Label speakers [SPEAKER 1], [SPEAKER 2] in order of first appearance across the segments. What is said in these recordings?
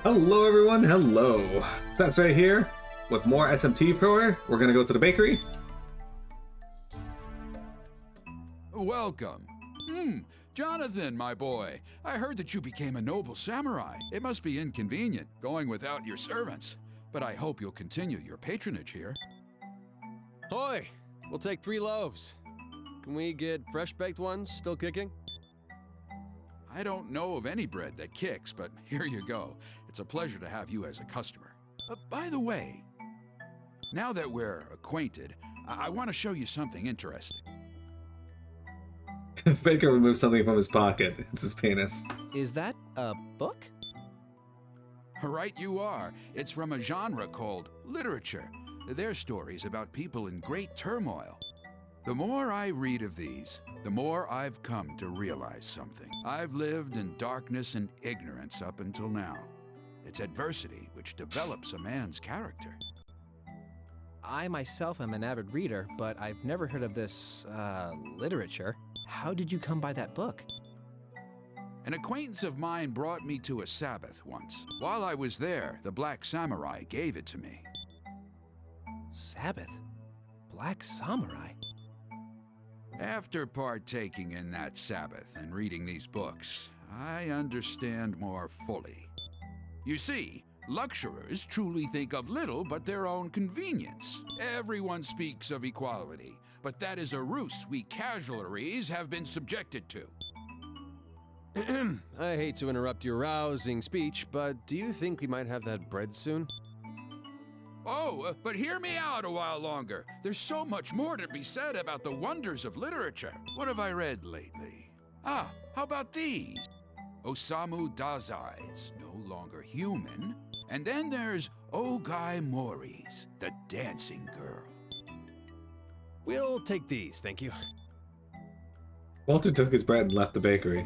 [SPEAKER 1] Hello everyone, hello. That's right here with more SMT Proer. We're gonna go to the bakery.
[SPEAKER 2] Welcome. Jonathan, my boy. I heard that you became a noble samurai. It must be inconvenient going without your servants, but I hope you'll continue your patronage here.
[SPEAKER 3] Hoy! We'll take 3 loaves. Can we get fresh-baked ones, still kicking?
[SPEAKER 2] I don't know of any bread that kicks, but here you go. It's a pleasure to have you as a customer. By the way, now that we're acquainted, I want to show you something interesting.
[SPEAKER 1] Baker removes something from his pocket. It's his penis.
[SPEAKER 4] Is that a book?
[SPEAKER 2] Right you are. It's from a genre called literature. They're stories about people in great turmoil. The more I read of these, the more I've come to realize something. I've lived in darkness and ignorance up until now. It's adversity which develops a man's character.
[SPEAKER 4] I myself am an avid reader, but I've never heard of this, literature. How did you come by that book?
[SPEAKER 2] An acquaintance of mine brought me to a Sabbath once. While I was there, the Black Samurai gave it to me.
[SPEAKER 4] Sabbath? Black Samurai?
[SPEAKER 2] After partaking in that Sabbath and reading these books, I understand more fully. You see, luxurers truly think of little but their own convenience. Everyone speaks of equality, but that is a ruse we casualries have been subjected to.
[SPEAKER 3] I hate to interrupt your rousing speech, but do you think we might have that bread soon?
[SPEAKER 2] Oh, but hear me out a while longer. There's so much more to be said about the wonders of literature. What have I read lately? How about these? Osamu Dazai's No Longer Human. And then there's Ogai Mori's The Dancing Girl.
[SPEAKER 3] We'll take these, thank you.
[SPEAKER 1] Walter took his bread and left the bakery.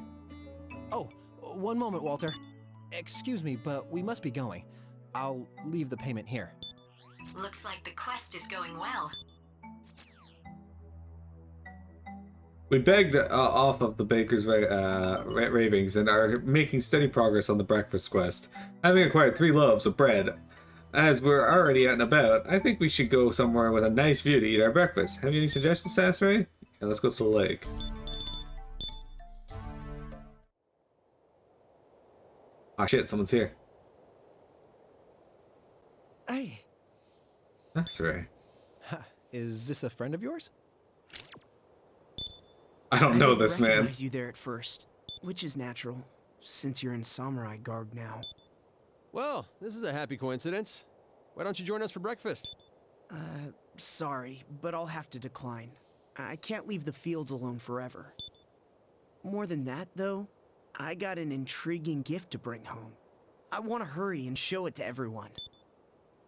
[SPEAKER 4] Oh, one moment, Walter. Excuse me, but we must be going. I'll leave the payment here.
[SPEAKER 5] Looks like the quest is going well.
[SPEAKER 1] We begged off of the baker's ravings and are making steady progress on the breakfast quest. Having acquired 3 loaves of bread, as we're already out and about, I think we should go somewhere with a nice view to eat our breakfast. Have you any suggestions, Sasori? Yeah, let's go to the lake. Ah, shit, someone's here.
[SPEAKER 4] Hey.
[SPEAKER 1] That's right.
[SPEAKER 4] Is this a friend of yours?
[SPEAKER 1] I don't know this
[SPEAKER 6] I
[SPEAKER 1] man.
[SPEAKER 6] recognize you there at first, which is natural, since you're in samurai garb now.
[SPEAKER 3] Well, this is a happy coincidence. Why don't you join us for breakfast?
[SPEAKER 6] Sorry, but I'll have to decline. I can't leave the fields alone forever. More than that, though, I got an intriguing gift to bring home. I want to hurry and show it to everyone.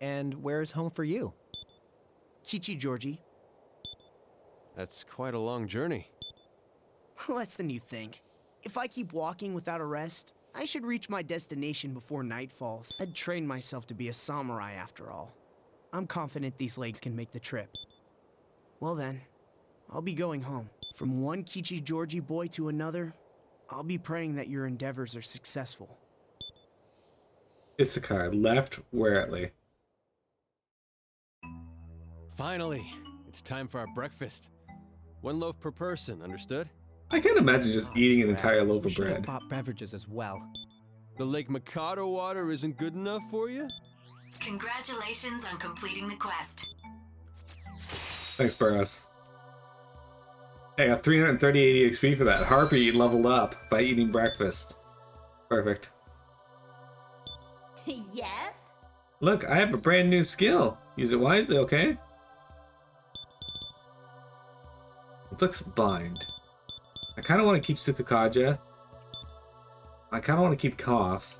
[SPEAKER 4] And where's home for you?
[SPEAKER 6] Kichi Georgie.
[SPEAKER 3] That's quite a long journey.
[SPEAKER 6] Less than you think. If I keep walking without a rest, I should reach my destination before night falls. I'd train myself to be a samurai after all. I'm confident these legs can make the trip. Well then, I'll be going home. From one Kichi Georgie boy to another, I'll be praying that your endeavors are successful.
[SPEAKER 1] Issachar left warily.
[SPEAKER 3] Finally, it's time for our breakfast. 1 loaf per person, understood?
[SPEAKER 1] I can't imagine just eating an entire loaf
[SPEAKER 4] We
[SPEAKER 1] of
[SPEAKER 4] should have
[SPEAKER 1] bread.
[SPEAKER 4] bought beverages as well.
[SPEAKER 3] The Lake Mikado water isn't good enough for you?
[SPEAKER 5] Congratulations on completing the quest.
[SPEAKER 1] Thanks, Burrows. Hey, I got 330 XP for that. Harpy leveled up by eating breakfast. Perfect.
[SPEAKER 5] Yep.
[SPEAKER 1] Look, I have a brand new skill. Use it wisely, okay? Inflicts blind. I kind of want to keep Sukukaja. I kind of want to keep Cough.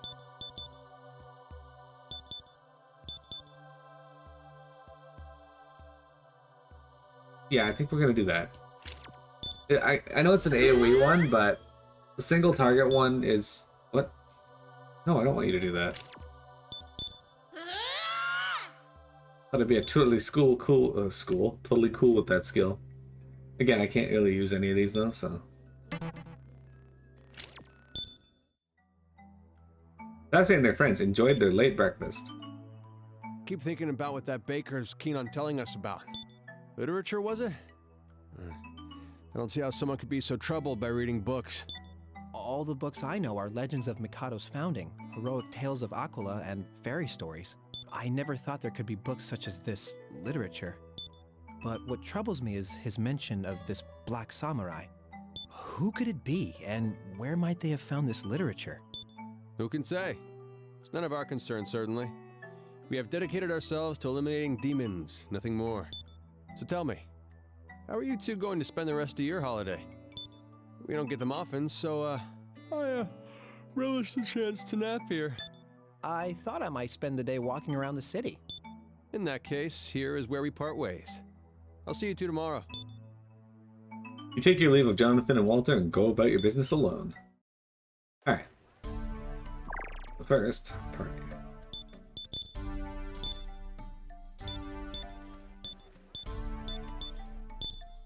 [SPEAKER 1] Yeah, I think we're going to do that. I know it's an AoE one, but the single target one is... What? No, I don't want you to do that. Thought I'd be a totally totally cool with that skill. Again, I can't really use any of these though, so... Tassie and their friends enjoyed their late breakfast.
[SPEAKER 3] Keep thinking about what that baker's keen on telling us about. Literature, was it? I don't see how someone could be so troubled by reading books.
[SPEAKER 4] All the books I know are legends of Mikado's founding, heroic tales of Aquila, and fairy stories. I never thought there could be books such as this literature. But what troubles me is his mention of this black samurai. Who could it be, and where might they have found this literature?
[SPEAKER 3] Who can say? It's none of our concern, certainly. We have dedicated ourselves to eliminating demons, nothing more. So tell me, how are you two going to spend the rest of your holiday? We don't get them often, so, I relish the chance to nap here.
[SPEAKER 4] I thought I might spend the day walking around the city.
[SPEAKER 3] In that case, here is where we part ways. I'll see you two tomorrow.
[SPEAKER 1] You take your leave of Jonathan and Walter and go about your business alone. Alright. The first party.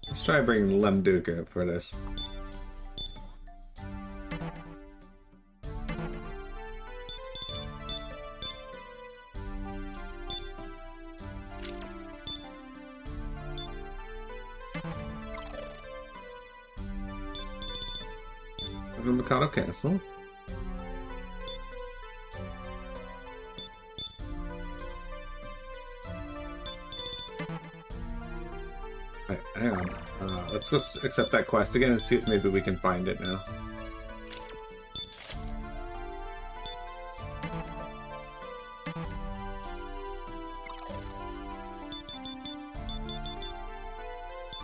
[SPEAKER 1] Let's try bringing Lemduca for this. The Mikado Castle. Right, hang on. Let's go accept that quest again and see if maybe we can find it now.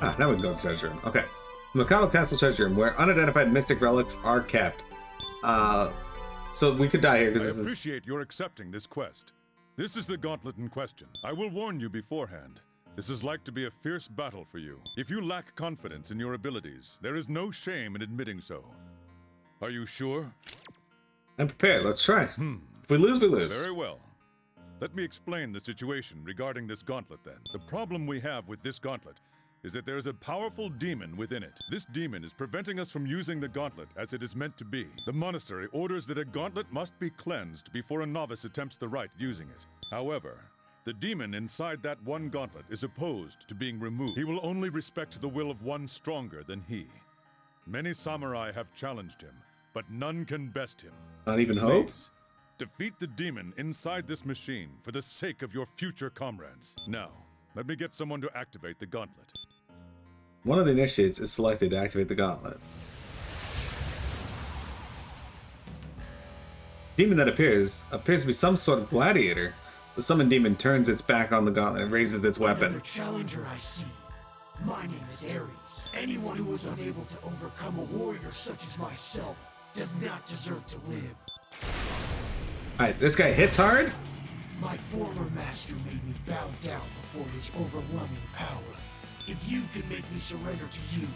[SPEAKER 1] Ah, now we can go to the treasure room. Okay. Mikado Castle treasure room, where unidentified mystic relics are kept. So we could die here
[SPEAKER 7] I
[SPEAKER 1] because
[SPEAKER 7] appreciate your accepting this quest. This is the gauntlet in question. I will warn you beforehand. This is like to be a fierce battle for you. If you lack confidence in your abilities, there is no shame in admitting so. Are you sure?
[SPEAKER 1] I'm prepared. Let's try. If we lose, we lose.
[SPEAKER 7] Very well. Let me explain the situation regarding this gauntlet then. The problem we have with this gauntlet is that there is a powerful demon within it. This demon is preventing us from using the gauntlet as it is meant to be. The monastery orders that a gauntlet must be cleansed before a novice attempts the rite using it. However, the demon inside that one gauntlet is opposed to being removed. He will only respect the will of one stronger than he. Many samurai have challenged him, but none can best him.
[SPEAKER 1] Not even hope?
[SPEAKER 7] Please, defeat the demon inside this machine for the sake of your future comrades. Now, let me get someone to activate the gauntlet.
[SPEAKER 1] One of the initiates is selected to activate the gauntlet. Demon that appears to be some sort of gladiator. The summoned demon turns its back on the gauntlet and raises its weapon.
[SPEAKER 8] Another challenger I see. My name is Ares. Anyone who was unable to overcome a warrior such as myself does not deserve to live.
[SPEAKER 1] Alright, this guy hits hard?
[SPEAKER 8] My former master made me bow down before his overwhelming power. If you can make me surrender to you,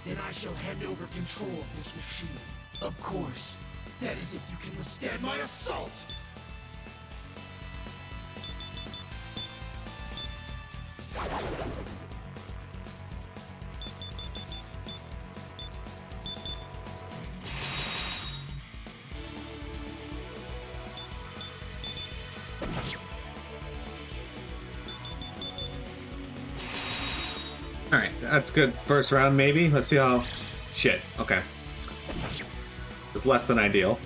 [SPEAKER 8] then I shall hand over control of this machine. Of course, that is if you can withstand my assault!
[SPEAKER 1] Alright, that's good. First round, maybe. Let's see how... Shit, okay. It's less than ideal.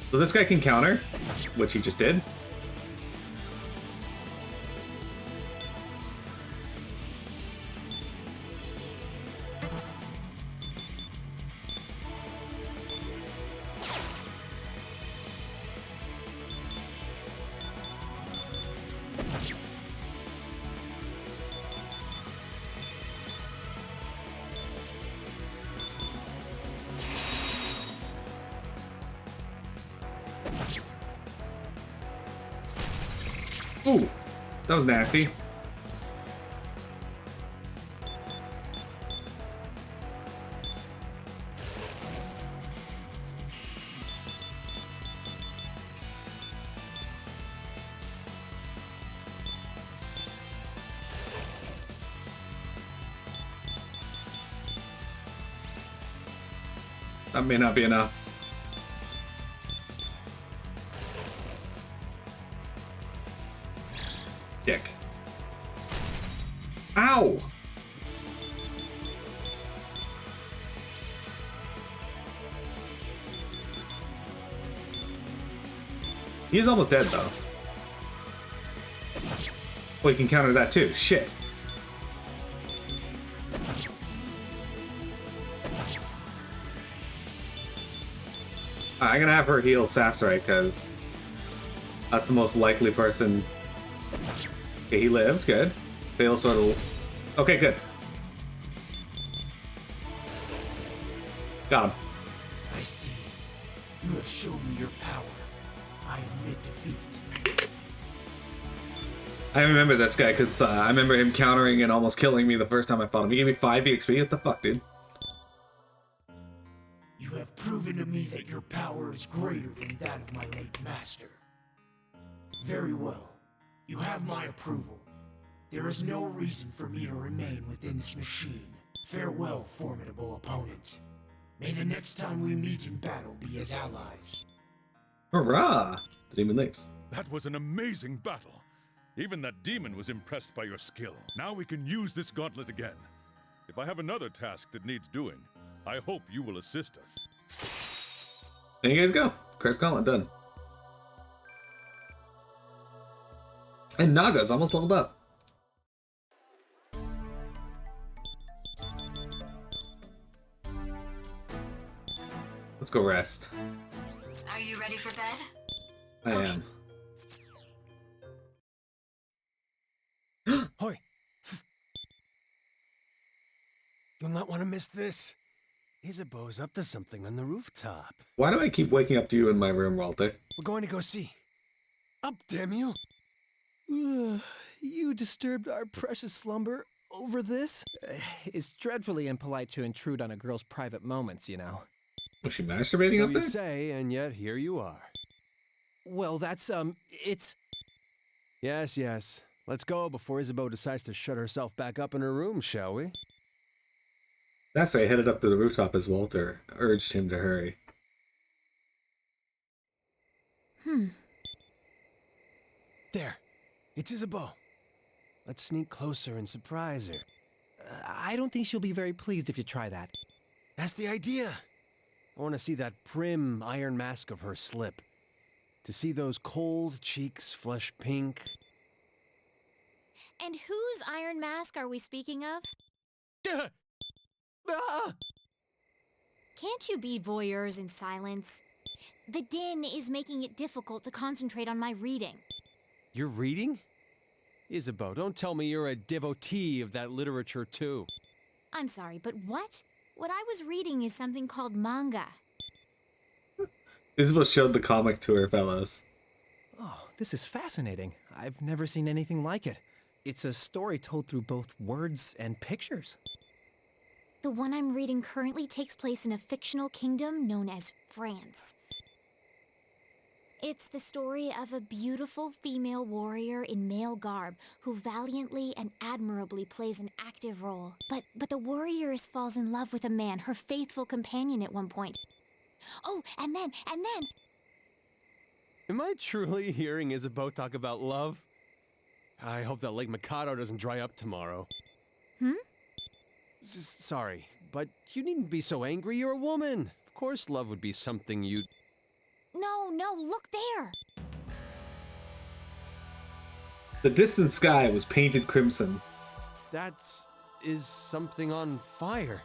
[SPEAKER 1] So this guy can counter, which he just did. Ooh, that was nasty. That may not be enough. Dick. Ow! He's almost dead, though. Well, he can counter that, too. Shit. I'm gonna have her heal Sasori, because that's the most likely person. Okay, he lived. Good. Fail sort of... Okay, good. Got him.
[SPEAKER 8] I see. You have shown me your power. I admit defeat.
[SPEAKER 1] I remember this guy, because I remember him countering and almost killing me the first time I fought him. He gave me 5 EXP? What the fuck, dude?
[SPEAKER 8] You have proven to me that your power is greater than that of my late master. Very well. You have my approval. There is no reason for me to remain within this machine. Farewell, formidable opponent. May the next time we meet in battle be as allies.
[SPEAKER 1] Hurrah! The demon leaves.
[SPEAKER 7] That was an amazing battle. Even that demon was impressed by your skill. Now we can use this gauntlet again. If I have another task that needs doing, I hope you will assist us.
[SPEAKER 1] There you guys go. Curse Gauntlet done. And Naga's almost leveled up. Let's go rest.
[SPEAKER 5] Are you ready for bed?
[SPEAKER 1] I am.
[SPEAKER 3] Hoi! You'll not want to miss this. Isabeau's up to something on the rooftop.
[SPEAKER 1] Why do I keep waking up to you in my room, Walter?
[SPEAKER 3] We're going to go see. Up, damn you!
[SPEAKER 4] You disturbed our precious slumber over this? It's dreadfully impolite to intrude on a girl's private moments, you know.
[SPEAKER 1] Was she masturbating
[SPEAKER 3] So
[SPEAKER 1] up
[SPEAKER 3] you
[SPEAKER 1] there?
[SPEAKER 3] say, and yet here you are.
[SPEAKER 4] Well, that's, it's...
[SPEAKER 3] Yes, yes. Let's go before Isabeau decides to shut herself back up in her room, shall we?
[SPEAKER 1] That's why I headed up to the rooftop as Walter urged him to hurry.
[SPEAKER 3] There. It's Isabeau. Let's sneak closer and surprise her.
[SPEAKER 4] I don't think she'll be very pleased if you try that.
[SPEAKER 3] That's the idea. I want to see that prim iron mask of her slip. To see those cold cheeks flush pink.
[SPEAKER 9] And whose iron mask are we speaking of? Can't you be voyeurs in silence? The din is making it difficult to concentrate on my reading.
[SPEAKER 3] You're reading? Isabeau, don't tell me you're a devotee of that literature too.
[SPEAKER 9] I'm sorry, but what? What I was reading is something called manga.
[SPEAKER 1] Isabel showed the comic to her fellows.
[SPEAKER 4] Oh, this is fascinating. I've never seen anything like it. It's a story told through both words and pictures.
[SPEAKER 9] The one I'm reading currently takes place in a fictional kingdom known as France. It's the story of a beautiful female warrior in male garb who valiantly and admirably plays an active role. But the warrioress falls in love with a man, her faithful companion at one point. Oh, and then...
[SPEAKER 3] Am I truly hearing Isabeau talk about love? I hope that Lake Mikado doesn't dry up tomorrow. Sorry, but you needn't be so angry. You're a woman. Of course love would be something you'd...
[SPEAKER 9] No, look there!
[SPEAKER 1] The distant sky was painted crimson.
[SPEAKER 3] That is something on fire.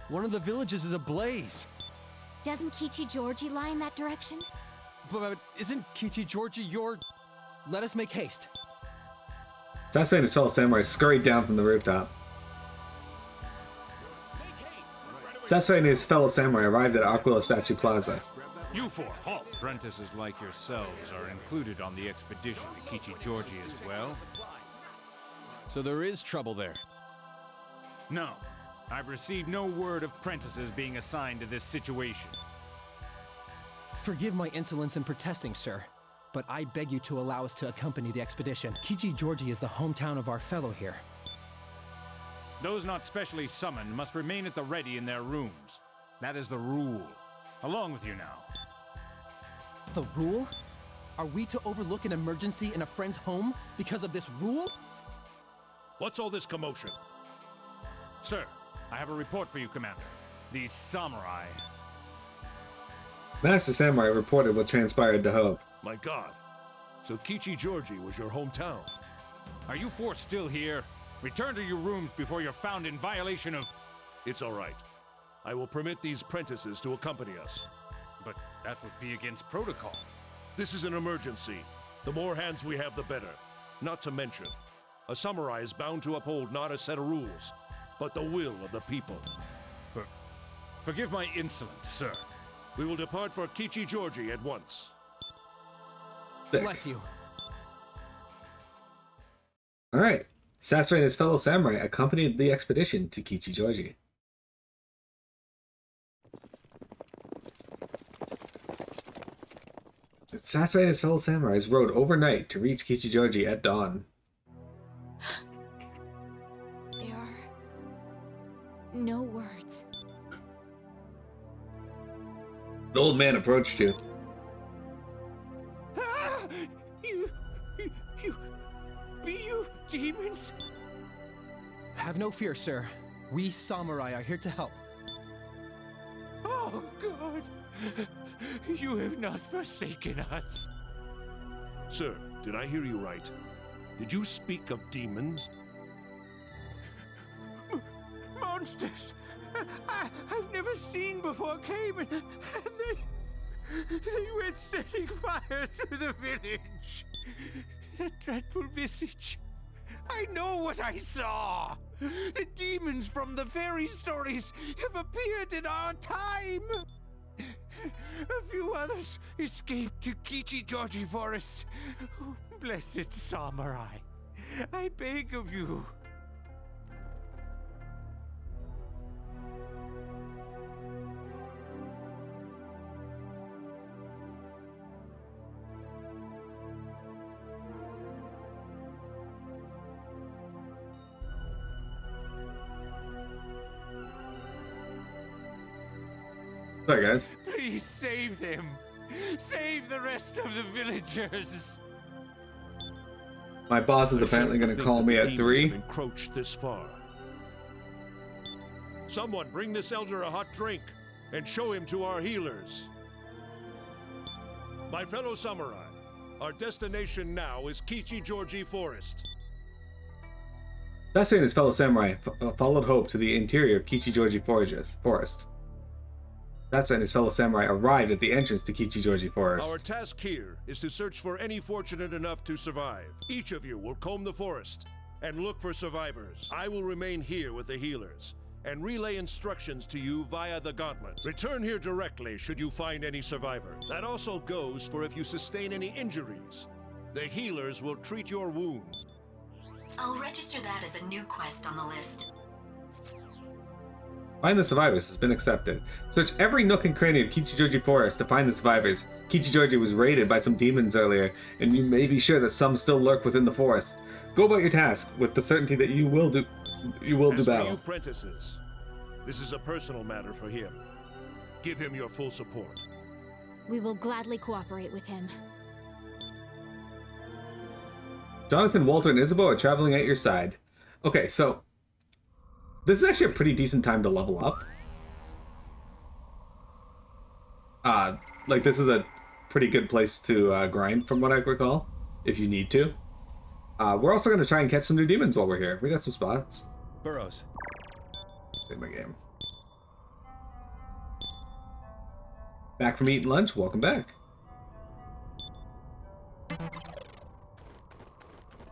[SPEAKER 3] One of the villages is ablaze.
[SPEAKER 9] Doesn't Kichi-Georgi lie in that direction?
[SPEAKER 3] But isn't Kichi-Georgi your...
[SPEAKER 4] Let us make haste.
[SPEAKER 1] Sasuke and his fellow samurai scurried down from the rooftop. Sasuke and his fellow samurai arrived at Aquila Statue Plaza.
[SPEAKER 10] You four, halt! Apprentices like yourselves are included on the expedition to Kichi-Georgi as well.
[SPEAKER 3] So there is trouble there.
[SPEAKER 10] No. I've received no word of apprentices being assigned to this situation.
[SPEAKER 4] Forgive my insolence in protesting, sir, but I beg you to allow us to accompany the expedition. Kichi-Georgi is the hometown of our fellow here.
[SPEAKER 10] Those not specially summoned must remain at the ready in their rooms. That is the rule. Along with you now.
[SPEAKER 4] The rule? Are we to overlook an emergency in a friend's home because of this rule?
[SPEAKER 11] What's all this commotion?
[SPEAKER 10] Sir, I have a report for you, Commander. These samurai...
[SPEAKER 1] Master Samurai reported what transpired to Hope.
[SPEAKER 11] My god. So Kichi-Georgi was your hometown?
[SPEAKER 10] Are you four still here? Return to your rooms before you're found in violation of...
[SPEAKER 11] It's all right. I will permit these prentices to accompany us.
[SPEAKER 10] But that would be against protocol.
[SPEAKER 11] This is an emergency. The more hands we have, the better. Not to mention, a samurai is bound to uphold not a set of rules, but the will of the people.
[SPEAKER 10] Forgive my insolence, sir.
[SPEAKER 11] We will depart for Kichi-Georgi at once.
[SPEAKER 4] Bless you.
[SPEAKER 1] Alright. Sasori and his fellow samurai accompanied the expedition to Kichi-Georgi. Sasori and his fellow samurais rode overnight to reach Kichi-Georgi at dawn.
[SPEAKER 9] There are no words.
[SPEAKER 1] The old man approached you.
[SPEAKER 8] You demons?
[SPEAKER 4] Have no fear, sir. We samurai are here to help.
[SPEAKER 8] Oh, God. You have not forsaken us.
[SPEAKER 11] Sir, did I hear you right? Did you speak of demons?
[SPEAKER 8] Monsters I've never seen before came and they went setting fire to the village. That dreadful visage. I know what I saw. The demons from the fairy stories have appeared in our time. A few others escaped to Kichi-Georgi Forest. Oh, blessed samurai, I beg of you.
[SPEAKER 1] Sorry, guys.
[SPEAKER 8] Please save them. Save the rest of the villagers.
[SPEAKER 1] My boss is apparently going to call me at 3.
[SPEAKER 11] Have encroached this far. Someone bring this elder a hot drink and show him to our healers. My fellow samurai, our destination now is Kichi-Georgi Forest.
[SPEAKER 1] Sasori and his fellow samurai followed Hope to the interior of Kichi-Georgi Forest. Sasori and his fellow samurai arrived at the entrance to Kichi-Georgi Forest.
[SPEAKER 11] Our task here is to search for any fortunate enough to survive. Each of you will comb the forest and look for survivors. I will remain here with the healers and relay instructions to you via the gauntlet. Return here directly should you find any survivors. That also goes for if you sustain any injuries. The healers will treat your wounds.
[SPEAKER 5] I'll register that as a new quest on the list.
[SPEAKER 1] Find the survivors has been accepted. Search every nook and cranny of Kichi-Georgi Forest to find the survivors. Kichi-Georgi was raided by some demons earlier, and you may be sure that some still lurk within the forest. Go about your task with the certainty that you will do
[SPEAKER 11] As for
[SPEAKER 1] battle.
[SPEAKER 11] you apprentices, this is a personal matter for him. Give him your full support.
[SPEAKER 9] We will gladly cooperate with him.
[SPEAKER 1] Jonathan, Walter, and Isabeau are traveling at your side. Okay, so this is actually a pretty decent time to level up. Like this is a pretty good place to grind from what I recall, if you need to. We're also going to try and catch some new demons while we're here. We got some spots.
[SPEAKER 3] Burrows.
[SPEAKER 1] Save my game. Back from eating lunch. Welcome back.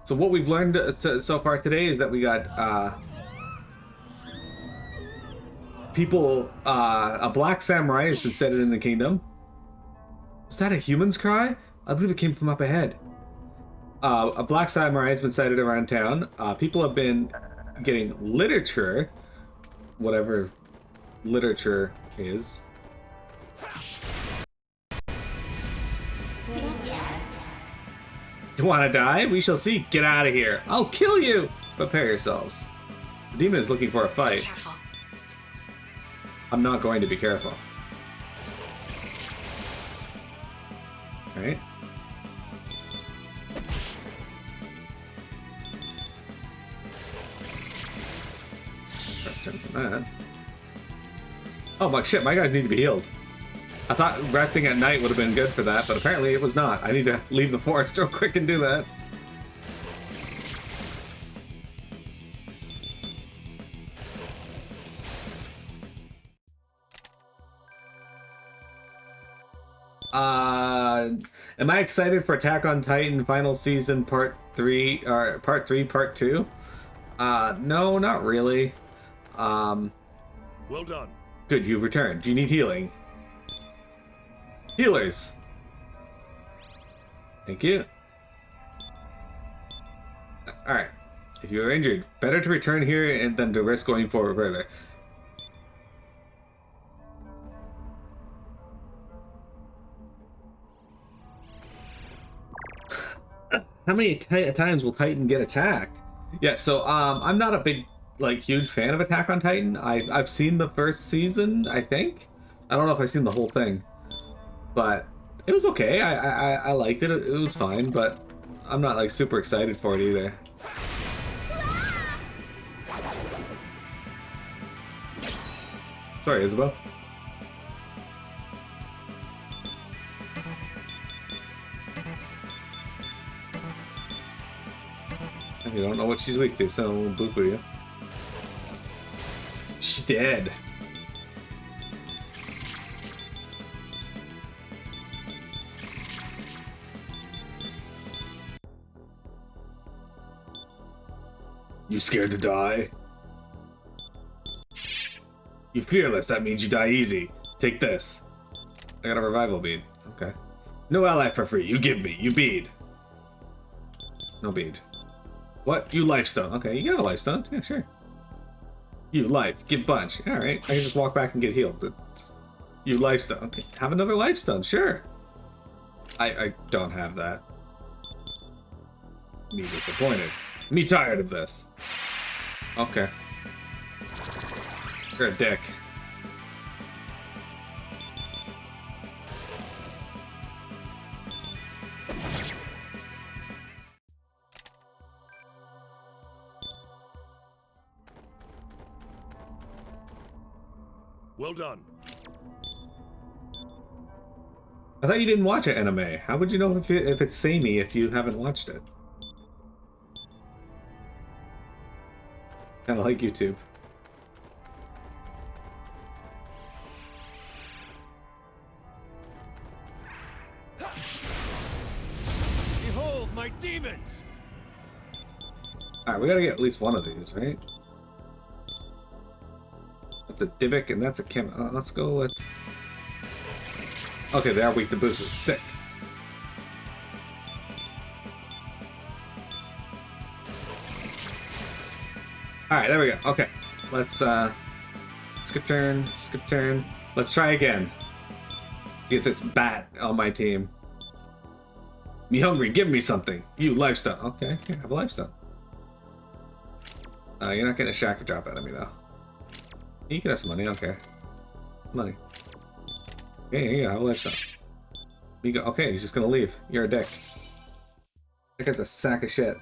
[SPEAKER 1] So what we've learned so far today is that we got a black samurai has been sighted in the kingdom. Was that a human's cry? I believe it came from up ahead. A black samurai has been sighted around town. People have been getting literature, whatever literature is. You want to die? We shall see. Get out of here. I'll kill you. Prepare yourselves. The demon is looking for a fight.
[SPEAKER 5] Careful.
[SPEAKER 1] I'm not going to be careful. Alright. Press turn from that. Oh my shit, my guys need to be healed. I thought resting at night would have been good for that, but apparently it was not. I need to leave the forest real quick and do that. Am I excited for Attack on Titan Final Season Part 3, or Part 3, Part 2? No, not really.
[SPEAKER 11] Well done.
[SPEAKER 1] Good, you've returned. Do you need healing? Healers! Thank you. Alright. If you are injured, better to return here than to risk going forward further. How many times will Titan get attacked? Yeah, so I'm not a big, huge fan of Attack on Titan. I've seen the first season, I think. I don't know if I've seen the whole thing, but it was okay. I liked it. It was fine, but I'm not super excited for it either. Sorry, Isabel. You don't know what she's weak to, so I won't boo-boo you. She's dead. You scared to die? You fearless, that means you die easy. Take this. I got a revival bead. Okay. No ally for free. You give me. You bead. No bead. What? You lifestone. Okay, you got a lifestone. Yeah, sure. You life. Give bunch. Alright, I can just walk back and get healed. You lifestone. Okay, have another lifestone. Sure. I don't have that. Me disappointed. Me tired of this. Okay. You're a dick.
[SPEAKER 11] Well done.
[SPEAKER 1] I thought you didn't watch an anime. How would you know if it's samey if you haven't watched it? Kind of like YouTube.
[SPEAKER 3] Behold my demons!
[SPEAKER 1] Alright, we gotta get at least one of these, right? That's a Divic and that's a Chem. Let's go with... Okay, they are weak to boosters. Sick. Alright, there we go. Okay. Let's skip turn, skip turn. Let's try again. Get this bat on my team. Me hungry, give me something. You lifestone. Okay, yeah, have a lifestone. You're not getting a Shaka drop out of me though. You can have some money, I don't care. Money. Okay, here you go, have a lifestone. You go. Okay, he's just gonna leave. You're a dick. That guy's a sack of shit.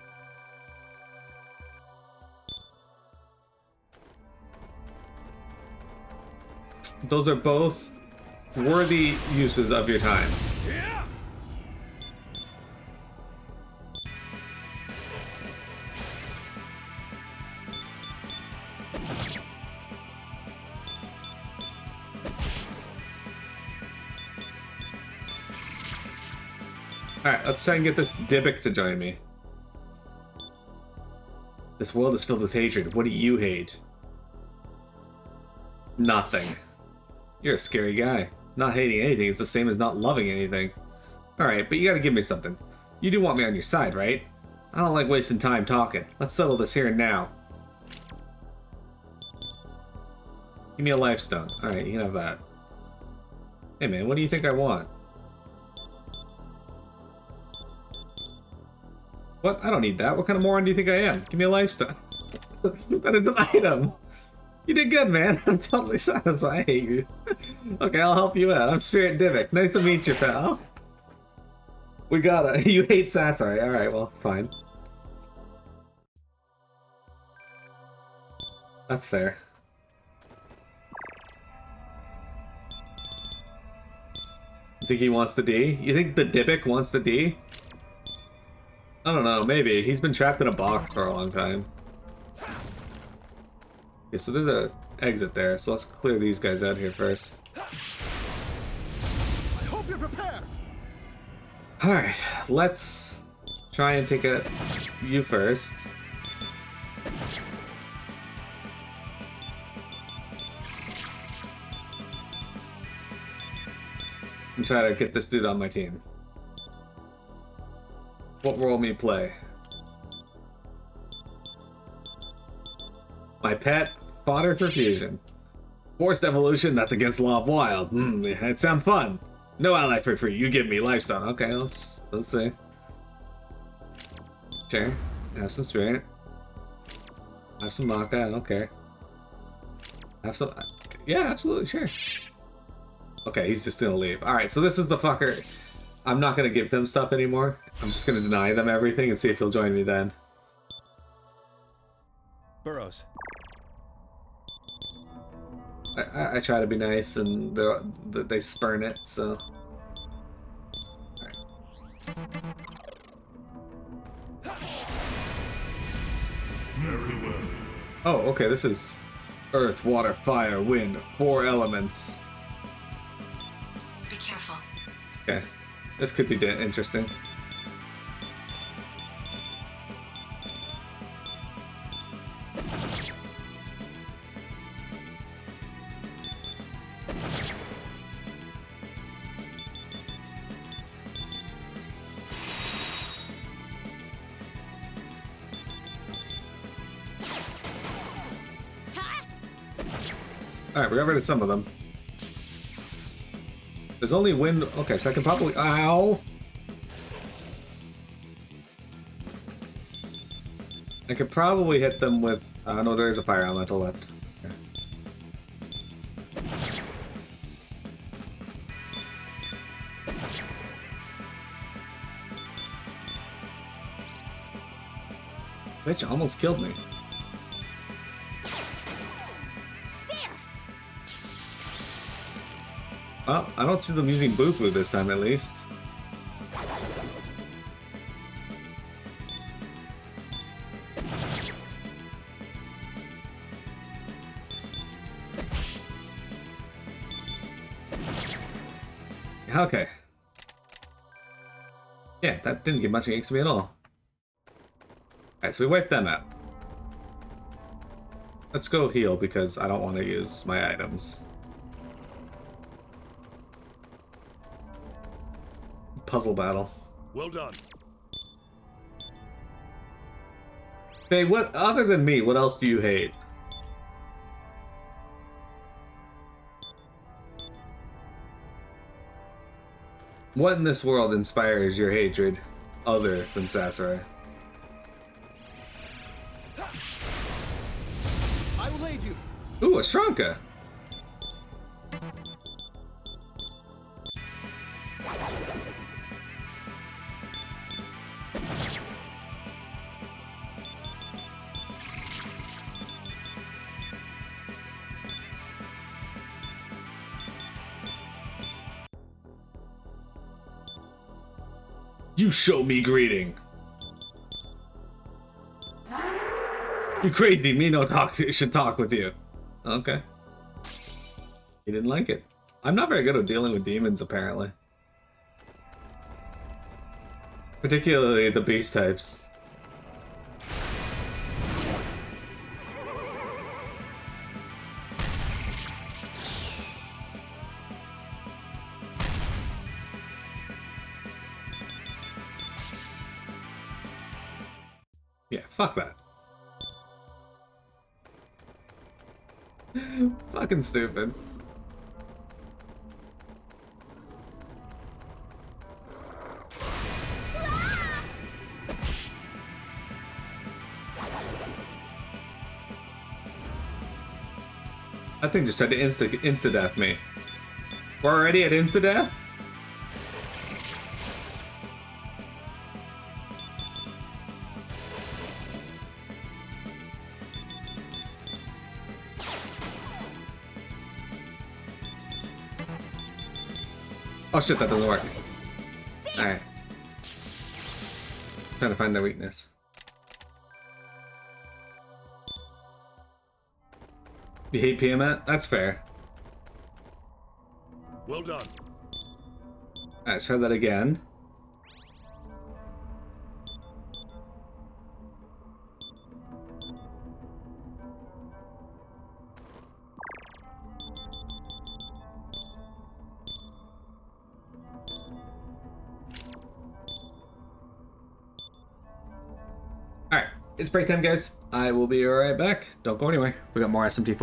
[SPEAKER 1] Those are both worthy uses of your time. Alright, let's try and get this Dybbuk to join me. This world is filled with hatred. What do you hate? Nothing. You're a scary guy. Not hating anything is the same as not loving anything. Alright, but you gotta give me something. You do want me on your side, right? I don't like wasting time talking. Let's settle this here and now. Give me a lifestone. Alright, you can have that. Hey man, what do you think I want? What? I don't need that. What kind of moron do you think I am? Give me a lifestone. That is an item. You did good, man. I'm totally satisfied. I hate you. Okay, I'll help you out. I'm Spirit Divik. Nice to meet you, pal. We gotta. You hate Satsui. Alright, well, fine. That's fair. You think he wants the D? You think the Dybbuk wants the D? I don't know, maybe. He's been trapped in a box for a long time. Okay, so there's a exit there, so let's clear these guys out here first.
[SPEAKER 11] I hope you're prepared.
[SPEAKER 1] Alright, let's try and take a you first. And try to get this dude on my team. What role me play? My pet, fodder for fusion. Forced evolution, that's against law of wild. It sounds fun. No ally for free, you give me lifestone. Okay, let's see. Sure, have some spirit. Have some Maka, I don't care. Have some, yeah, absolutely, sure. Okay, he's just gonna leave. Alright, so this is the fucker. I'm not gonna give them stuff anymore. I'm just gonna deny them everything and see if he'll join me then.
[SPEAKER 3] Burrows.
[SPEAKER 1] I try to be nice and they spurn it, so...
[SPEAKER 8] Very well.
[SPEAKER 1] Oh, okay, this is earth, water, fire, wind, 4 elements.
[SPEAKER 5] Be careful.
[SPEAKER 1] Okay, this could be interesting. Alright, we got rid of some of them. There's only wind. Okay, so I can probably. Ow! I could probably hit them with. No, there is a fire elemental left. Okay. Bitch almost killed me. Well, I don't see them using Boo-Boo this time, at least. Okay. Yeah, that didn't get much against me at all. Alright, so we wiped them out. Let's go heal, because I don't want to use my items. Puzzle battle.
[SPEAKER 11] Well done.
[SPEAKER 1] Hey, what other than me, what else do you hate? What in this world inspires your hatred other than Sasori?
[SPEAKER 3] I will aid you.
[SPEAKER 1] Ooh, a Stronka. You show me greeting. You crazy, me no talk should talk with you. Okay. He didn't like it. I'm not very good at dealing with demons, apparently. Particularly the beast types. Yeah, fuck that. Fucking stupid. That thing just tried to insta-death me. We're already at insta-death? Oh shit, that doesn't work. Alright. Trying to find their weakness. You hate Piamat? That's fair.
[SPEAKER 11] Well done.
[SPEAKER 1] Alright, let's try that again. Alright, it's break time, guys. I will be right back. Don't go anywhere. We got more SMT4.